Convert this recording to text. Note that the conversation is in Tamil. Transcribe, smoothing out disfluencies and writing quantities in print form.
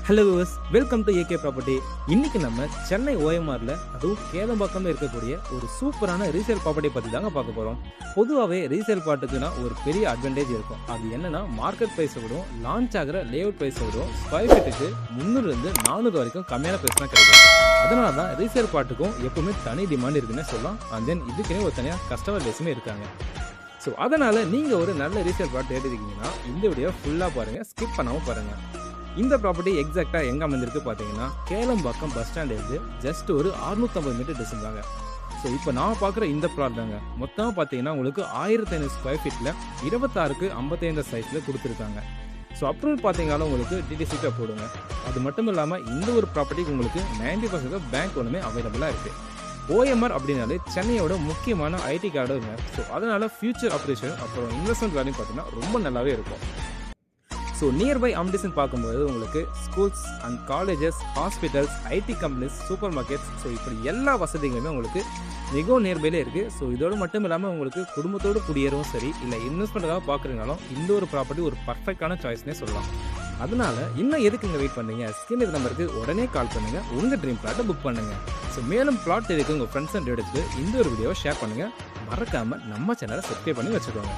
Hello viewers, welcome to AK property. இன்னைக்கு நம்ம சென்னை ஓஎம்ஆர்ல அதுவும் கேளம்பாக்கம்ல இருக்கக்கூடிய ஒரு சூப்பரான ரீசேல் ப்ராப்பர்ட்டி பற்றி தாங்க பார்க்க போகிறோம். பொதுவாகவே ரீசேல் ப்ராப்பர்ட்டிக்குனா ஒரு பெரிய அட்வான்டேஜ் இருக்கும். அது என்னன்னா மார்க்கெட் ப்ரைஸை விடும், லான்ச் ஆகிற லேஅவுட் ப்ரைஸை விடும் ஸ்கொயர் ஃபீட்டுக்கு 300 400 வரைக்கும் கம்மியான ப்ரைஸ் தான் கிடைக்கும். அதனால தான் ரீசேல் ப்ராப்பர்ட்டிக்கும் எப்பவுமே தனி டிமாண்ட் இருக்குன்னு சொல்லலாம். அண்ட் தென் இதுக்குன்னே ஒரு தனியாக கஸ்டமர் பேஸுமே இருக்காங்க. ஸோ அதனால் நீங்கள் ஒரு நல்ல ரீசேல் ப்ராப்பர்ட்டி எடுத்துக்கிட்டீங்கன்னா இந்த வீடியோ ஃபுல்லாக பாருங்கள், ஸ்கிப் பண்ணாமல் பாருங்கள். இந்த ப்ராப்பர்ட்டி எக்ஸாக்டாக எங்கே அமைந்திருக்கு பார்த்தீங்கன்னா கேளம்பாக்கம் பஸ் ஸ்டாண்ட் இருந்து ஜஸ்ட் ஒரு 650 மீட்டர் டிஸ்டன்ஸ் தாங்க. ஸோ இப்போ நான் பார்க்குற இந்த ப்ளாட் தாங்க மொத்தமாக பார்த்தீங்கன்னா உங்களுக்கு 1500 ஸ்கொயர் ஃபீட்டில் 26க்கு 55 சைஸில் கொடுத்துருக்காங்க. ஸோ அப்ரூவல் பார்த்தீங்கன்னா உங்களுக்கு டிடிசிக்காக போடுங்க. அது மட்டும் இல்லாமல் இந்த ஒரு ப்ராப்பர்ட்டிக்கு உங்களுக்கு 90% பேங்க் ஒன்றுமே அவைலபிளாக இருக்குது. ஓஎம்ஆர் அப்படின்னாலே சென்னையோட முக்கியமான ஐடி கார்டுங்க. ஸோ அதனால் ஃபியூச்சர் ஆப்ரேஷன் அப்புறம் இன்வெஸ்ட்மெண்ட் வேலையும் பார்த்தீங்கன்னா ரொம்ப நல்லாவே இருக்கும். ஸோ நியர்பை அம்டிஷன் பார்க்கும்போது உங்களுக்கு schools and colleges, hospitals, IT companies, super markets, so இப்படி எல்லா வசதிகளுமே உங்களுக்கு மிகவும் நியர்பையிலே இருக்குது. ஸோ இதோடு மட்டும் இல்லாமல் உங்களுக்கு குடும்பத்தோடு குடியேறவும் சரி இல்லை இன்வெஸ்ட்மெண்ட்டாக பார்க்குறீங்கனாலும் இந்த ஒரு ப்ராப்பர்ட்டி ஒரு பர்ஃபெக்டான சாய்ஸ்னே சொல்லலாம். அதனால இன்னும் எதுக்கு இங்கே வெயிட் பண்ணுங்க, ஸ்கிரீன் இந்த நம்பருக்கு உடனே கால் பண்ணுங்கள், உங்கள் ட்ரீம் பிளாட்டை புக் பண்ணுங்கள். ஸோ மேலும் பிளாட் தெரிவிக்க உங்கள் ஃப்ரெண்ட்ஸ் அண்ட் ரிலேட்டிவ்ஸ்க்கு இந்த ஒரு வீடியோவை ஷேர் பண்ணுங்கள். மறக்காமல் நம்ம சேனலை சப்ஸ்கிரைப் பண்ணி வச்சுக்கோங்க.